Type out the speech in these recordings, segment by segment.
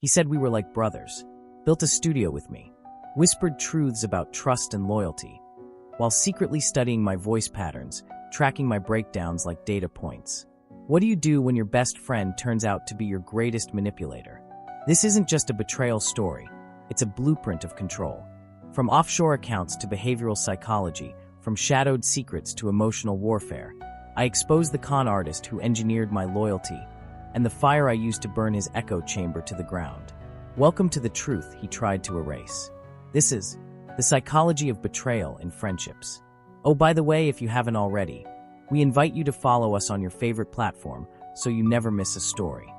He said we were like brothers, built a studio with me, whispered truths about trust and loyalty, while secretly studying my voice patterns, tracking my breakdowns like data points. What do you do when your best friend turns out to be your greatest manipulator? This isn't just a betrayal story, it's a blueprint of control. From offshore accounts to behavioral psychology, from shadowed secrets to emotional warfare, I exposed the con artist who engineered my loyalty and the fire I used to burn his echo chamber to the ground. Welcome to the truth he tried to erase. This is the psychology of betrayal in friendships. Oh, by the way, if you haven't already, we invite you to follow us on your favorite platform so you never miss a story.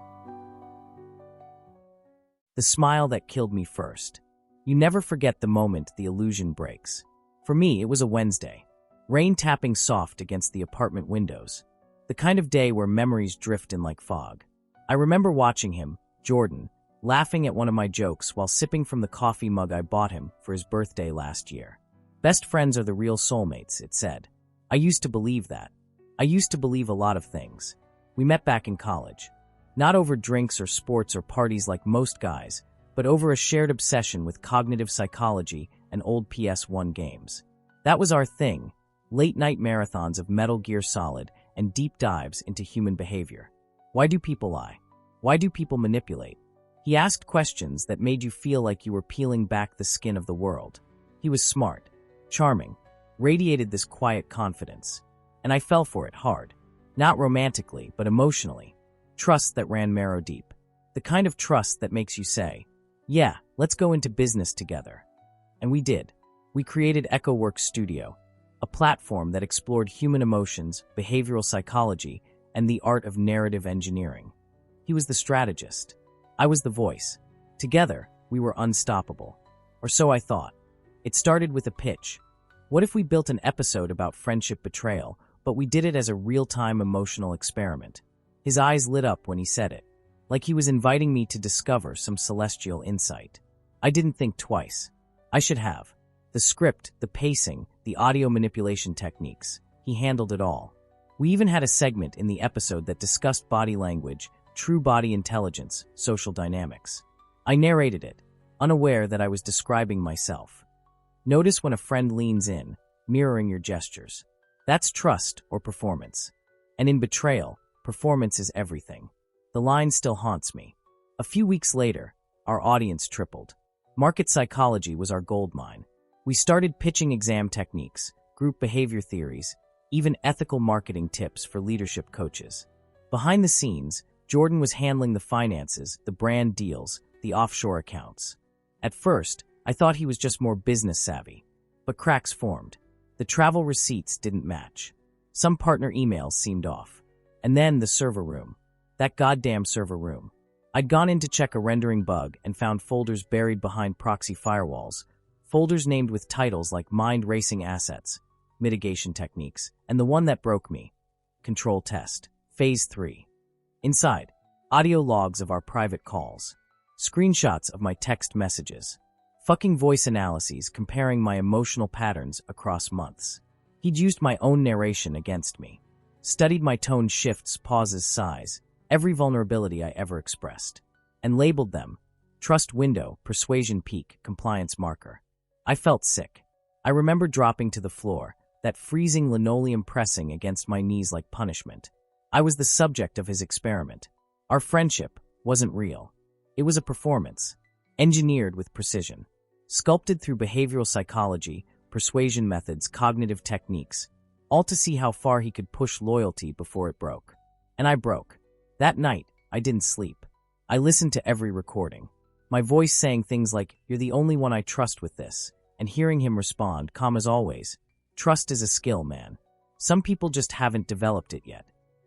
The smile that killed me first. You never forget the moment the illusion breaks. For me, it was a Wednesday. Rain tapping soft against the apartment windows. The kind of day where memories drift in like fog. I remember watching him, Jordan, laughing at one of my jokes while sipping from the coffee mug I bought him for his birthday last year. Best friends are the real soulmates, it said. I used to believe that. I used to believe a lot of things. We met back in college. Not over drinks or sports or parties like most guys, but over a shared obsession with cognitive psychology and old PS1 games. That was our thing, late-night marathons of Metal Gear Solid and deep dives into human behavior. Why do people lie? Why do people manipulate? He asked questions that made you feel like you were peeling back the skin of the world. He was smart, charming, radiated this quiet confidence. And I fell for it hard. Not romantically, but emotionally. Trust that ran marrow deep. The kind of trust that makes you say, yeah, let's go into business together. And we did. We created EchoWorks Studio, a platform that explored human emotions, behavioral psychology, and the art of narrative engineering. He was the strategist. I was the voice. Together, we were unstoppable. Or so I thought. It started with a pitch. What if we built an episode about friendship betrayal, but we did it as a real-time emotional experiment? His eyes lit up when he said it, like he was inviting me to discover some celestial insight. I didn't think twice. I should have. The script, the pacing, the audio manipulation techniques. He handled it all. We even had a segment in the episode that discussed body language, true body intelligence, social dynamics. I narrated it, unaware that I was describing myself. Notice when a friend leans in, mirroring your gestures. That's trust or performance. And in betrayal, performance is everything. The line still haunts me. A few weeks later, our audience tripled. Market psychology was our goldmine. We started pitching exam techniques, group behavior theories, even ethical marketing tips for leadership coaches. Behind the scenes, Jordan was handling the finances, the brand deals, the offshore accounts. At first, I thought he was just more business savvy. But cracks formed. The travel receipts didn't match. Some partner emails seemed off. And then the server room. That goddamn server room. I'd gone in to check a rendering bug and found folders buried behind proxy firewalls. Folders named with titles like mind-racing assets, mitigation techniques, and the one that broke me. Control test. Phase 3. Inside, audio logs of our private calls. Screenshots of my text messages. Fucking voice analyses comparing my emotional patterns across months. He'd used my own narration against me. Studied my tone shifts, pauses, sighs, every vulnerability I ever expressed. And labeled them. Trust window, persuasion peak, compliance marker. I felt sick. I remember dropping to the floor, that freezing linoleum pressing against my knees like punishment. I was the subject of his experiment. Our friendship wasn't real. It was a performance. Engineered with precision. Sculpted through behavioral psychology, persuasion methods, cognitive techniques, all to see how far he could push loyalty before it broke. And I broke. That night, I didn't sleep. I listened to every recording. My voice saying things like, "You're the only one I trust with this," and hearing him respond, calm as always, "Trust is a skill, man. Some people just haven't developed it yet."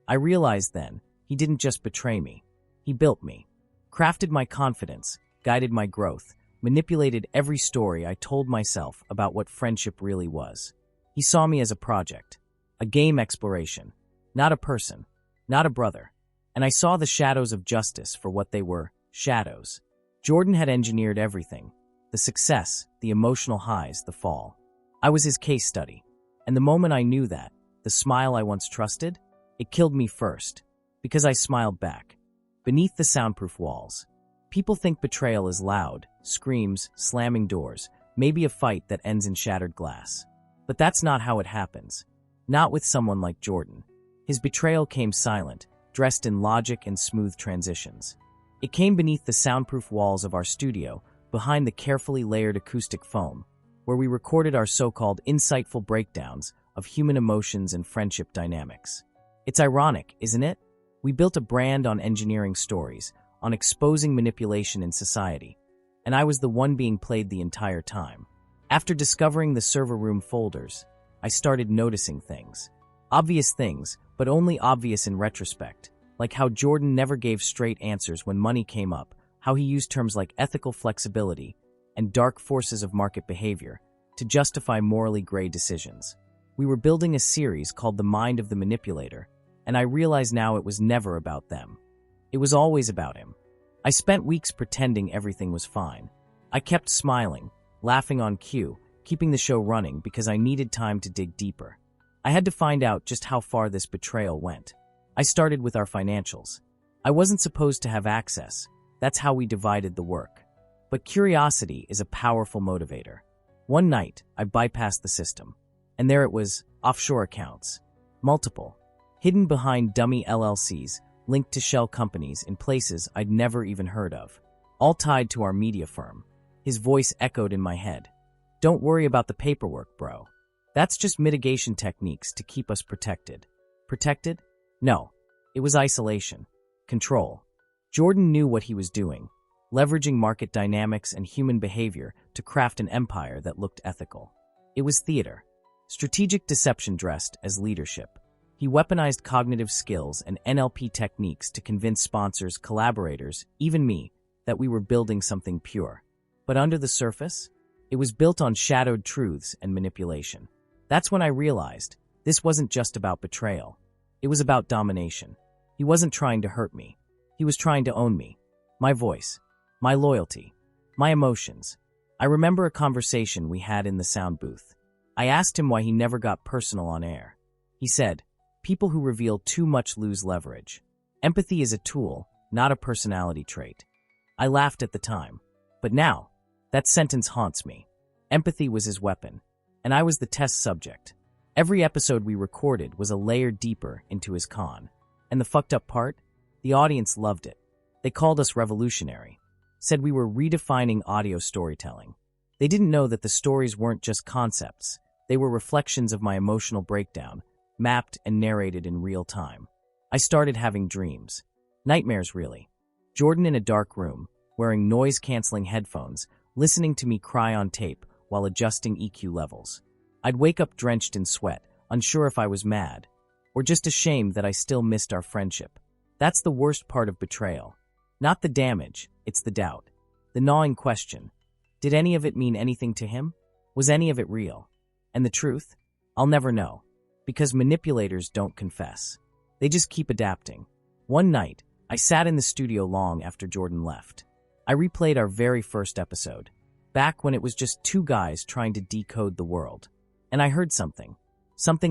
I realized then, he didn't just betray me. He built me. Crafted my confidence, guided my growth, manipulated every story I told myself about what friendship really was. He saw me as a project, a game exploration, not a person, not a brother. And I saw the shadows of justice for what they were, shadows. Jordan had engineered everything, the success, the emotional highs, the fall. I was his case study. And the moment I knew that, the smile I once trusted, it killed me first, because I smiled back, beneath the soundproof walls. People think betrayal is loud, screams, slamming doors, maybe a fight that ends in shattered glass. But that's not how it happens. Not with someone like Jordan. His betrayal came silent, dressed in logic and smooth transitions. It came beneath the soundproof walls of our studio, behind the carefully layered acoustic foam, where we recorded our so-called insightful breakdowns of human emotions and friendship dynamics. It's ironic, isn't it? We built a brand on engineering stories, on exposing manipulation in society, and I was the one being played the entire time. After discovering the server room folders, I started noticing things. Obvious things, but only obvious in retrospect, like how Jordan never gave straight answers when money came up, how he used terms like ethical flexibility and dark forces of market behavior to justify morally gray decisions. We were building a series called The Mind of the Manipulator, and I realize now it was never about them. It was always about him. I spent weeks pretending everything was fine. I kept smiling, laughing on cue, keeping the show running because I needed time to dig deeper. I had to find out just how far this betrayal went. I started with our financials. I wasn't supposed to have access. That's how we divided the work. But curiosity is a powerful motivator. One night, I bypassed the system. And there it was, offshore accounts. Multiple. Hidden behind dummy LLCs, linked to shell companies in places I'd never even heard of. All tied to our media firm. His voice echoed in my head. Don't worry about the paperwork, bro. That's just mitigation techniques to keep us protected. Protected? No. It was isolation. Control. Jordan knew what he was doing, leveraging market dynamics and human behavior to craft an empire that looked ethical. It was theater. Strategic deception dressed as leadership. He weaponized cognitive skills and NLP techniques to convince sponsors, collaborators, even me, that we were building something pure. But under the surface, it was built on shadowed truths and manipulation. That's when I realized this wasn't just about betrayal. It was about domination. He wasn't trying to hurt me. He was trying to own me. My voice. My loyalty. My emotions. I remember a conversation we had in the sound booth. I asked him why he never got personal on air. He said, "People who reveal too much lose leverage. Empathy is a tool, not a personality trait." I laughed at the time. But now, that sentence haunts me. Empathy was his weapon, and I was the test subject. Every episode we recorded was a layer deeper into his con. And the fucked up part? The audience loved it. They called us revolutionary. Said we were redefining audio storytelling. They didn't know that the stories weren't just concepts. They were reflections of my emotional breakdown, mapped and narrated in real time. I started having dreams. Nightmares, really. Jordan in a dark room, wearing noise-canceling headphones, listening to me cry on tape while adjusting EQ levels. I'd wake up drenched in sweat, unsure if I was mad, or just ashamed that I still missed our friendship. That's the worst part of betrayal. Not the damage, it's the doubt. The gnawing question. Did any of it mean anything to him? Was any of it real? And the truth? I'll never know. Because manipulators don't confess. They just keep adapting. One night, I sat in the studio long after Jordan left. I replayed our very first episode, back when it was just two guys trying to decode the world. And I heard something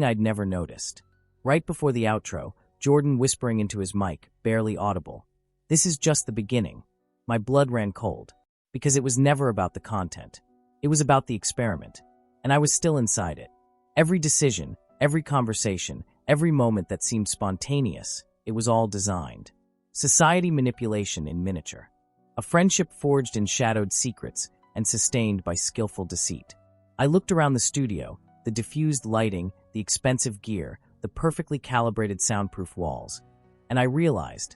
I'd never noticed. Right before the outro, Jordan whispering into his mic, barely audible. This is just the beginning. My blood ran cold, because it was never about the content. It was about the experiment, and I was still inside it. Every decision, every conversation, every moment that seemed spontaneous, it was all designed. Society manipulation in miniature. A friendship forged in shadowed secrets and sustained by skillful deceit. I looked around the studio, the diffused lighting, the expensive gear, the perfectly calibrated soundproof walls, and I realized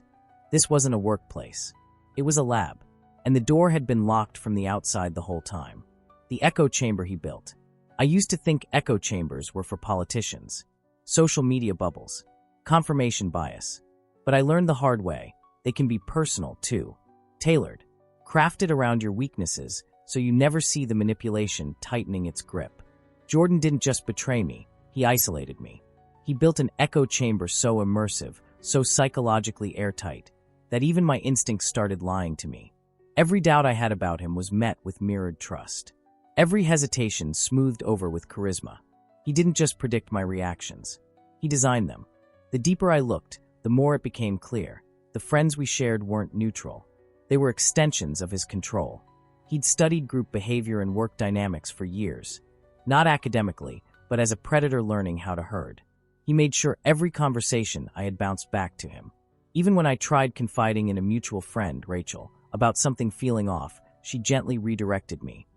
this wasn't a workplace. It was a lab, and the door had been locked from the outside the whole time. The echo chamber he built. I used to think echo chambers were for politicians, social media bubbles, confirmation bias. But I learned the hard way. They can be personal, too. Tailored. Crafted around your weaknesses so you never see the manipulation tightening its grip. Jordan didn't just betray me. He isolated me. He built an echo chamber so immersive, so psychologically airtight, that even my instincts started lying to me. Every doubt I had about him was met with mirrored trust. Every hesitation smoothed over with charisma. He didn't just predict my reactions. He designed them. The deeper I looked, the more it became clear. The friends we shared weren't neutral. They They were extensions of his control. He'd studied group behavior and work dynamics for years, not academically, but as a predator learning how to herd. He made sure every conversation I had bounced back to him. Even when I tried confiding in a mutual friend, Rachel, about something feeling off, she gently redirected me.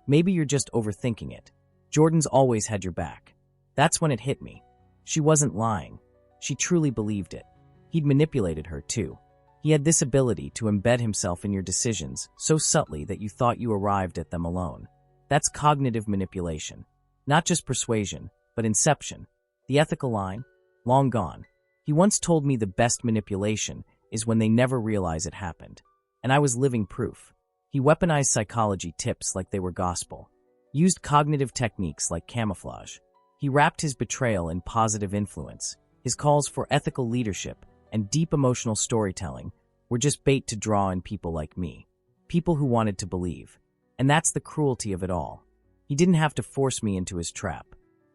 Maybe you're just overthinking it. Jordan's always had your back. That's when it hit me. She wasn't lying. She truly believed it. He'd manipulated her, too. He had this ability to embed himself in your decisions so subtly that you thought you arrived at them alone. That's cognitive manipulation. Not just persuasion, but inception. The ethical line? Long gone. He once told me the best manipulation is when they never realize it happened. And I was living proof. He weaponized psychology tips like they were gospel. Used cognitive techniques like camouflage. He wrapped his betrayal in positive influence. His calls for ethical leadership and deep emotional storytelling were just bait to draw in people like me. People who wanted to believe. And that's the cruelty of it all. He didn't have to force me into his trap.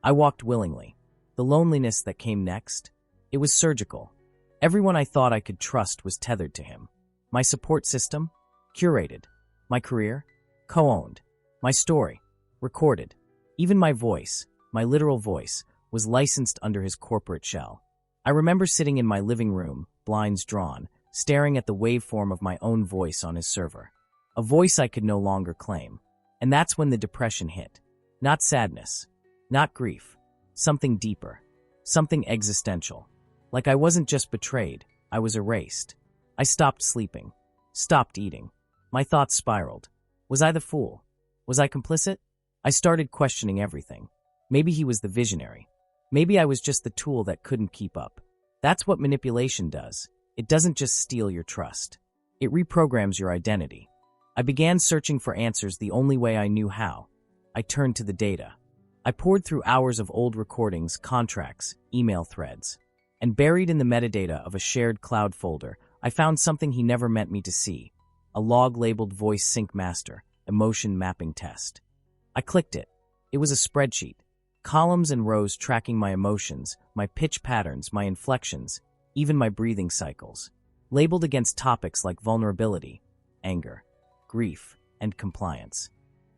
I walked willingly. The loneliness that came next? It was surgical. Everyone I thought I could trust was tethered to him. My support system? Curated. My career? Co-owned. My story? Recorded. Even my voice, my literal voice, was licensed under his corporate shell. I remember sitting in my living room, blinds drawn, staring at the waveform of my own voice on his server. A voice I could no longer claim. And that's when the depression hit. Not sadness. Not grief. Something deeper. Something existential. Like I wasn't just betrayed, I was erased. I stopped sleeping. Stopped eating. My thoughts spiraled. Was I the fool? Was I complicit? I started questioning everything. Maybe he was the visionary. Maybe I was just the tool that couldn't keep up. That's what manipulation does. It doesn't just steal your trust. It reprograms your identity. I began searching for answers the only way I knew how. I turned to the data. I poured through hours of old recordings, contracts, email threads. And buried in the metadata of a shared cloud folder, I found something he never meant me to see. A log labeled Voice Sync Master, Emotion Mapping Test. I clicked it. It was a spreadsheet. Columns and rows tracking my emotions, my pitch patterns, my inflections, even my breathing cycles. Labeled against topics like vulnerability, anger, grief, and compliance.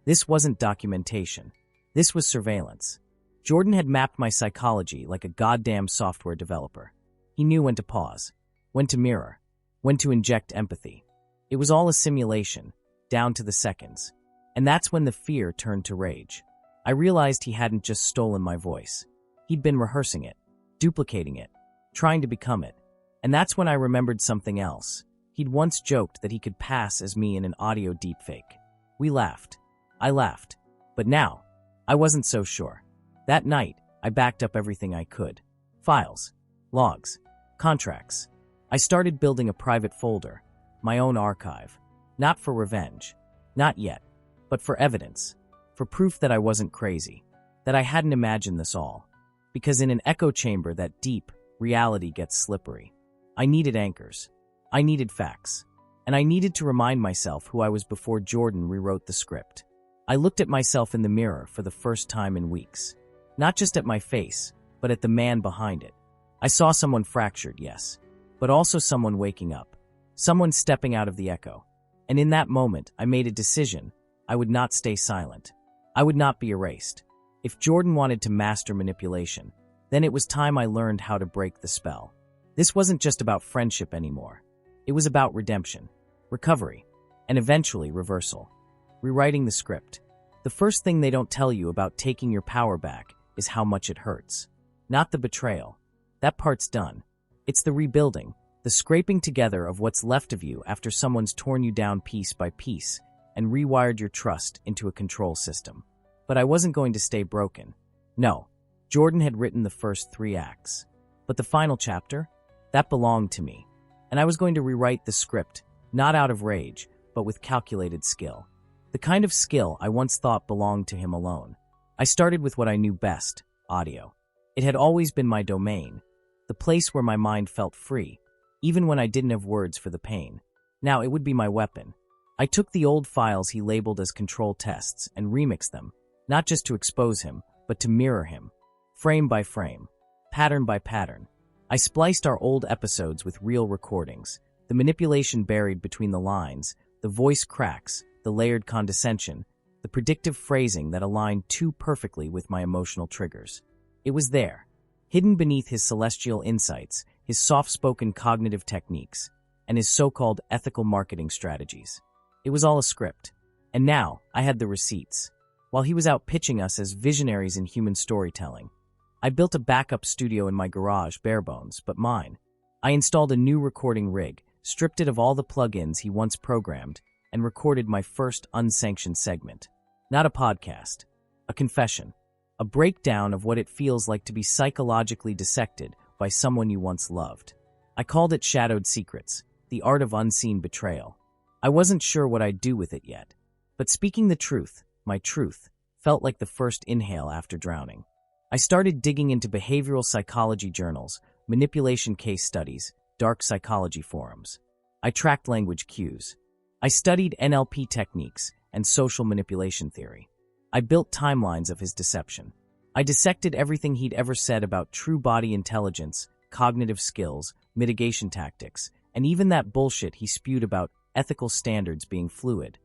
This wasn't documentation. This was surveillance. Jordan had mapped my psychology like a goddamn software developer. He knew when to pause, when to mirror, when to inject empathy. It was all a simulation, down to the seconds. And that's when the fear turned to rage. I realized he hadn't just stolen my voice. He'd been rehearsing it, duplicating it, trying to become it. And that's when I remembered something else. He'd once joked that he could pass as me in an audio deepfake. We laughed. I laughed. But now, I wasn't so sure. That night, I backed up everything I could. Files, logs, contracts. I started building a private folder, my own archive. Not for revenge. Not yet. But for evidence. For proof that I wasn't crazy. That I hadn't imagined this all. Because in an echo chamber that deep, reality gets slippery. I needed anchors. I needed facts. And I needed to remind myself who I was before Jordan rewrote the script. I looked at myself in the mirror for the first time in weeks. Not just at my face, but at the man behind it. I saw someone fractured, yes. But also someone waking up. Someone stepping out of the echo. And in that moment, I made a decision. I would not stay silent. I would not be erased. If Jordan wanted to master manipulation, then it was time I learned how to break the spell. This wasn't just about friendship anymore. It was about redemption, recovery, and eventually reversal. Rewriting the script. The first thing they don't tell you about taking your power back is how much it hurts. Not the betrayal. That part's done. It's the rebuilding, the scraping together of what's left of you after someone's torn you down piece by piece and rewired your trust into a control system. But I wasn't going to stay broken. No, Jordan had written the first 3 acts. But the final chapter? That belonged to me. And I was going to rewrite the script, not out of rage, but with calculated skill. The kind of skill I once thought belonged to him alone. I started with what I knew best, audio. It had always been my domain, the place where my mind felt free, even when I didn't have words for the pain. Now it would be my weapon. I took the old files he labeled as control tests and remixed them, not just to expose him, but to mirror him. Frame by frame, pattern by pattern. I spliced our old episodes with real recordings, The manipulation buried between the lines, the voice cracks, the layered condescension, the predictive phrasing that aligned too perfectly with my emotional triggers. It was there, hidden beneath his celestial insights, his soft-spoken cognitive techniques, and his so-called ethical marketing strategies. It was all a script. And now, I had the receipts. While he was out pitching us as visionaries in human storytelling, I built a backup studio in my garage, bare bones, but mine. I installed a new recording rig, stripped it of all the plugins he once programmed, and recorded my first unsanctioned segment. Not a podcast, a confession, a breakdown of what it feels like to be psychologically dissected by someone you once loved. I called it Shadowed Secrets, the art of unseen betrayal. I wasn't sure what I'd do with it yet, but speaking the truth, my truth, felt like the first inhale after drowning. I started digging into behavioral psychology journals, manipulation case studies, dark psychology forums. I tracked language cues. I studied NLP techniques and social manipulation theory. I built timelines of his deception. I dissected everything he'd ever said about true body intelligence, cognitive skills, mitigation tactics, and even that bullshit he spewed about ethical standards being fluid.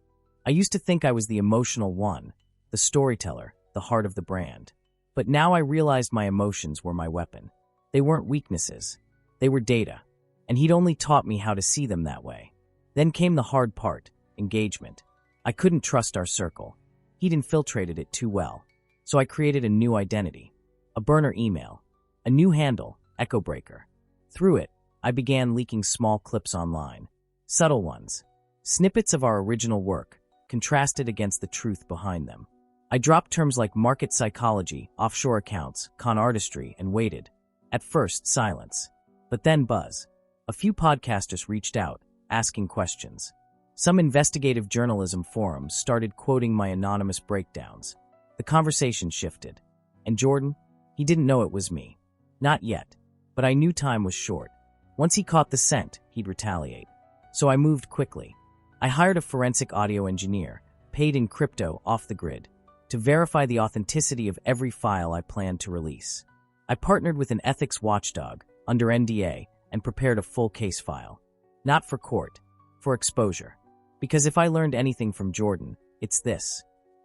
I used to think I was the emotional one, the storyteller, the heart of the brand. But now I realized my emotions were my weapon. They weren't weaknesses. They were data. And he'd only taught me how to see them that way. Then came the hard part, engagement. I couldn't trust our circle. He'd infiltrated it too well. So I created a new identity, a burner email, a new handle, Echo Breaker. Through it, I began leaking small clips online, subtle ones, snippets of our original work, contrasted against the truth behind them. I dropped terms like market psychology, offshore accounts, con artistry, and waited. At first, silence. But then buzz. A few podcasters reached out, asking questions. Some investigative journalism forums started quoting my anonymous breakdowns. The conversation shifted. And Jordan? He didn't know it was me. Not yet. But I knew time was short. Once he caught the scent, he'd retaliate. So I moved quickly. I hired a forensic audio engineer, paid in crypto off the grid, to verify the authenticity of every file I planned to release. I partnered with an ethics watchdog, under NDA, and prepared a full case file. Not for court, for exposure. Because if I learned anything from Jordan, it's this.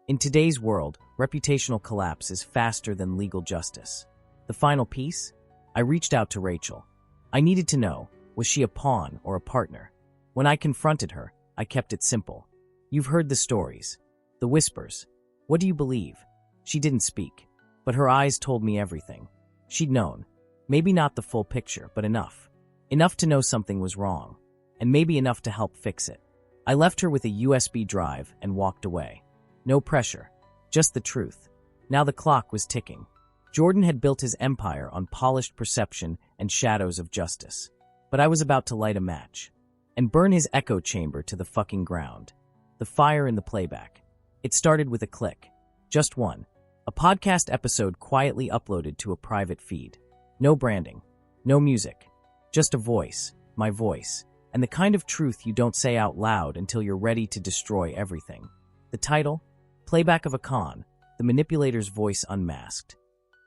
In today's world, reputational collapse is faster than legal justice. The final piece? I reached out to Rachel. I needed to know, was she a pawn or a partner? When I confronted her, I kept it simple. You've heard the stories, the whispers. What do you believe? She didn't speak, but her eyes told me everything. She'd known. Maybe not the full picture, but enough. Enough to know something was wrong, and maybe enough to help fix it. I left her with a USB drive and walked away. No pressure, just the truth. Now the clock was ticking. Jordan had built his empire on polished perception and shadows of justice. But I was about to light a match and burn his echo chamber to the fucking ground. The fire in the playback. It started with a click. Just one. A podcast episode quietly uploaded to a private feed. No branding. No music. Just a voice. My voice. And the kind of truth you don't say out loud until you're ready to destroy everything. The title? Playback of a Con. The manipulator's voice unmasked.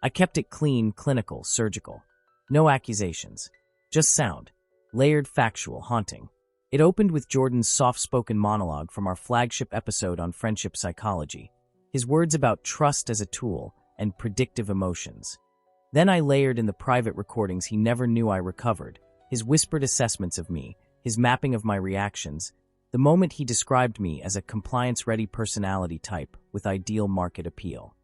I kept it clean, clinical, surgical. No accusations. Just sound. Layered, factual, haunting. It opened with Jordan's soft-spoken monologue from our flagship episode on friendship psychology. His words about trust as a tool and predictive emotions. Then I layered in the private recordings he never knew I recovered, his whispered assessments of me, his mapping of my reactions, the moment he described me as a compliance-ready personality type with ideal market appeal.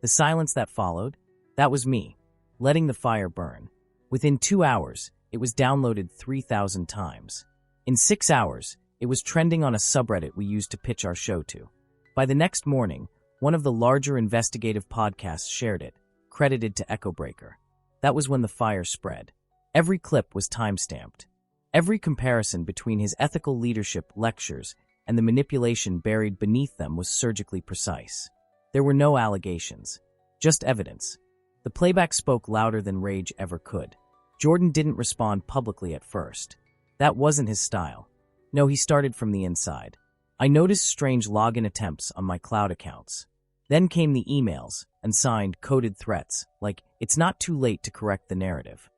The silence that followed? That was me, letting the fire burn. Within 2 hours, it was downloaded 3,000 times. In 6 hours, it was trending on a subreddit we used to pitch our show to. By the next morning, one of the larger investigative podcasts shared it, credited to Echo Breaker. That was when the fire spread. Every clip was time-stamped. Every comparison between his ethical leadership lectures and the manipulation buried beneath them was surgically precise. There were no allegations, just evidence. The playback spoke louder than rage ever could. Jordan didn't respond publicly at first. That wasn't his style. No, he started from the inside. I noticed strange login attempts on my cloud accounts. Then came the emails and signed coded threats, like, it's not too late to correct the narrative.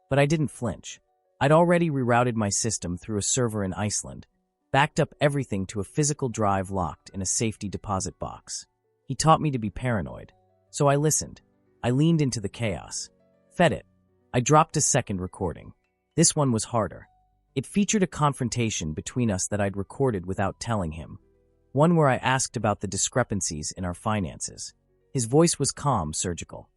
But I didn't flinch. I'd already rerouted my system through a server in Iceland, backed up everything to a physical drive locked in a safety deposit box. He taught me to be paranoid, so I listened. I leaned into the chaos. Fed it. I dropped a second recording. This one was harder. It featured a confrontation between us that I'd recorded without telling him. One where I asked about the discrepancies in our finances. His voice was calm, surgical.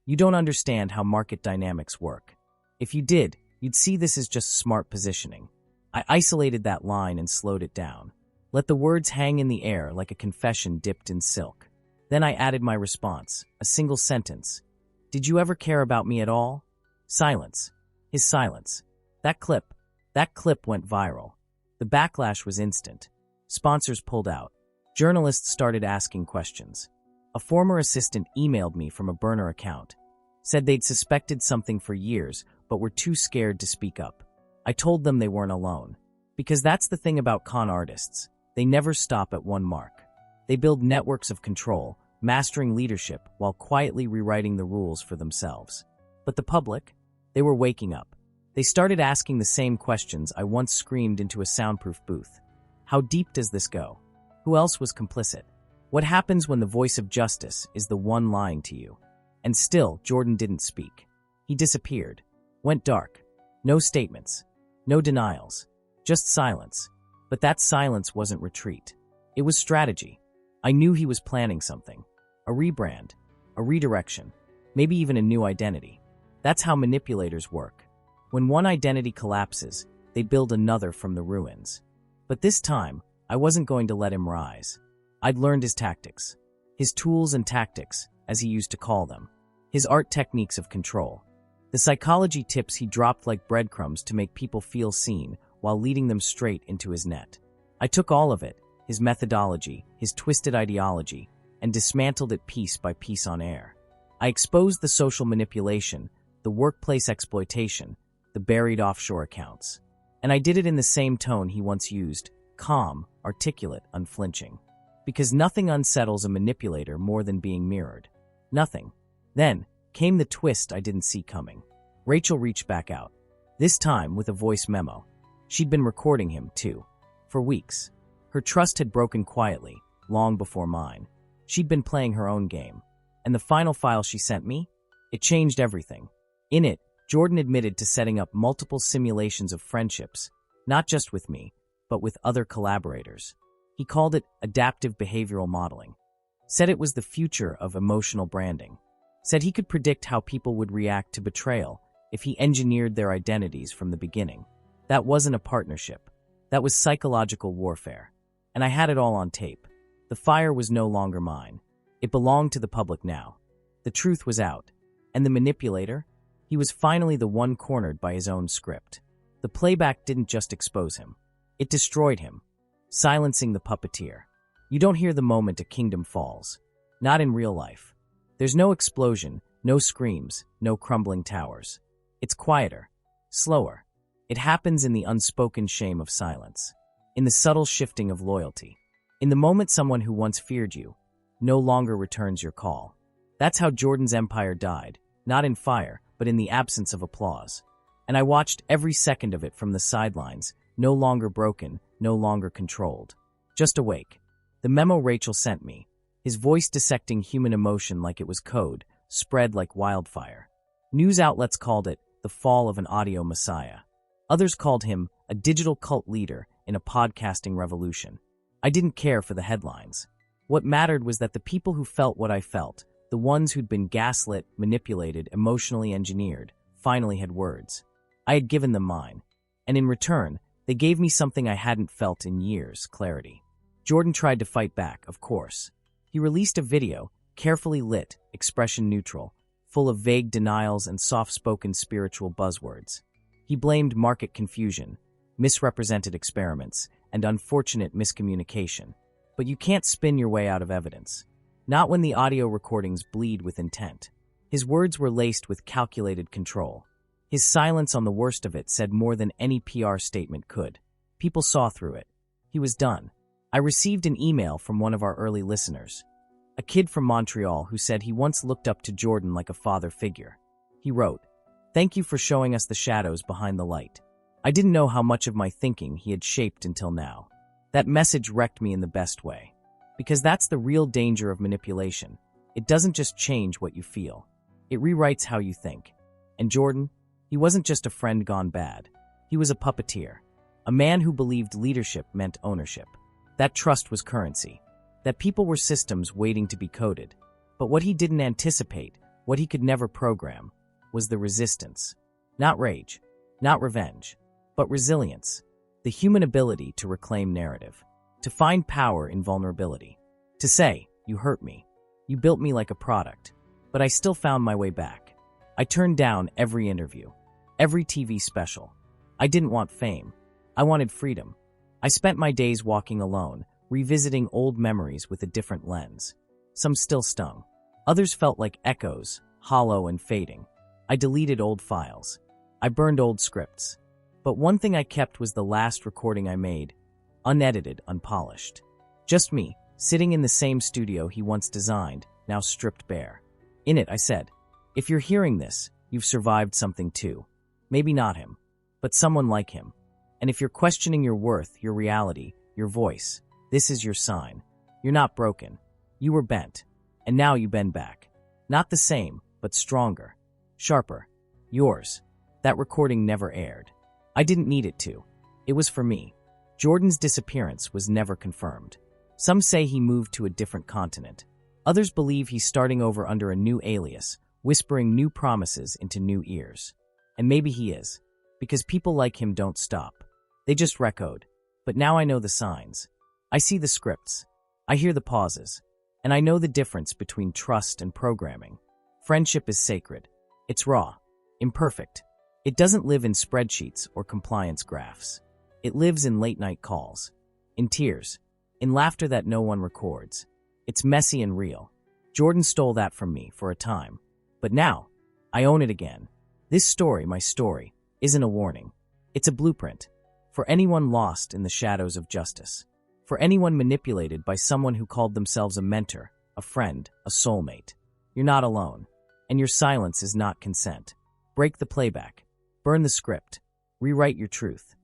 You don't understand how market dynamics work. If you did, you'd see this as just smart positioning. I isolated that line and slowed it down. Let the words hang in the air like a confession dipped in silk. Then I added my response, a single sentence. Did you ever care about me at all? Silence. His silence. That clip went viral. The backlash was instant. Sponsors pulled out. Journalists started asking questions. A former assistant emailed me from a burner account. Said they'd suspected something for years, but were too scared to speak up. I told them they weren't alone. Because that's the thing about con artists. They never stop at one mark. They build networks of control, mastering leadership while quietly rewriting the rules for themselves. But the public? They were waking up. They started asking the same questions I once screamed into a soundproof booth. How deep does this go? Who else was complicit? What happens when the voice of justice is the one lying to you? And still, Jordan didn't speak. He disappeared. Went dark. No statements. No denials. Just silence. But that silence wasn't retreat. It was strategy. I knew he was planning something. A rebrand. A redirection. Maybe even a new identity. That's how manipulators work. When one identity collapses, they build another from the ruins. But this time, I wasn't going to let him rise. I'd learned his tactics. His tools and tactics, as he used to call them. His art techniques of control. The psychology tips he dropped like breadcrumbs to make people feel seen while leading them straight into his net. I took all of it, his methodology, his twisted ideology, and dismantled it piece by piece on air. I exposed the social manipulation, the workplace exploitation, the buried offshore accounts. And I did it in the same tone he once used, calm, articulate, unflinching. Because nothing unsettles a manipulator more than being mirrored. Nothing. Then came the twist I didn't see coming. Rachel reached back out. This time with a voice memo. She'd been recording him, too. For weeks. Her trust had broken quietly, long before mine. She'd been playing her own game. And the final file she sent me? It changed everything. In it, Jordan admitted to setting up multiple simulations of friendships, not just with me, but with other collaborators. He called it adaptive behavioral modeling. Said it was the future of emotional branding. Said he could predict how people would react to betrayal if he engineered their identities from the beginning. That wasn't a partnership. That was psychological warfare. And I had it all on tape. The fire was no longer mine. It belonged to the public now. The truth was out. And the manipulator? He was finally the one cornered by his own script. The playback didn't just expose him. It destroyed him, silencing the puppeteer. You don't hear the moment a kingdom falls. Not in real life. There's no explosion, no screams, no crumbling towers. It's quieter, slower. It happens in the unspoken shame of silence, in the subtle shifting of loyalty, in the moment someone who once feared you no longer returns your call. That's how Jordan's empire died, not in fire, but in the absence of applause. And I watched every second of it from the sidelines, no longer broken, no longer controlled. Just awake. The memo Rachel sent me, his voice dissecting human emotion like it was code, spread like wildfire. News outlets called it the fall of an audio messiah. Others called him a digital cult leader in a podcasting revolution. I didn't care for the headlines. What mattered was that the people who felt what I felt, the ones who'd been gaslit, manipulated, emotionally engineered, finally had words. I had given them mine. And in return, they gave me something I hadn't felt in years, clarity. Jordan tried to fight back, of course. He released a video, carefully lit, expression neutral, full of vague denials and soft-spoken spiritual buzzwords. He blamed market confusion, misrepresented experiments, and unfortunate miscommunication. But you can't spin your way out of evidence. Not when the audio recordings bleed with intent. His words were laced with calculated control. His silence on the worst of it said more than any PR statement could. People saw through it. He was done. I received an email from one of our early listeners, a kid from Montreal who said he once looked up to Jordan like a father figure. He wrote, "Thank you for showing us the shadows behind the light. I didn't know how much of my thinking he had shaped until now. That message wrecked me in the best way. Because that's the real danger of manipulation. It doesn't just change what you feel. It rewrites how you think. And Jordan, he wasn't just a friend gone bad. He was a puppeteer. A man who believed leadership meant ownership. That trust was currency. That people were systems waiting to be coded. But what he didn't anticipate, what he could never program, was the resistance. Not rage, not revenge, but resilience. The human ability to reclaim narrative. To find power in vulnerability. To say, you hurt me. You built me like a product. But I still found my way back. I turned down every interview. Every TV special. I didn't want fame. I wanted freedom. I spent my days walking alone, revisiting old memories with a different lens. Some still stung. Others felt like echoes, hollow and fading. I deleted old files. I burned old scripts. But one thing I kept was the last recording I made, unedited, unpolished. Just me, sitting in the same studio he once designed, now stripped bare. In it, I said, if you're hearing this, you've survived something too. Maybe not him, but someone like him. And if you're questioning your worth, your reality, your voice, this is your sign. You're not broken. You were bent. And now you bend back. Not the same, but stronger. Sharper. Yours. That recording never aired. I didn't need it to. It was for me. Jordan's disappearance was never confirmed. Some say he moved to a different continent. Others believe he's starting over under a new alias, whispering new promises into new ears. And maybe he is. Because people like him don't stop. They just recode. But now I know the signs. I see the scripts. I hear the pauses. And I know the difference between trust and programming. Friendship is sacred. It's raw. Imperfect. It doesn't live in spreadsheets or compliance graphs. It lives in late-night calls. In tears. In laughter that no one records. It's messy and real. Jordan stole that from me for a time. But now, I own it again. This story, my story, isn't a warning. It's a blueprint. For anyone lost in the shadows of justice. For anyone manipulated by someone who called themselves a mentor, a friend, a soulmate. You're not alone. And your silence is not consent. Break the playback. Burn the script. Rewrite your truth.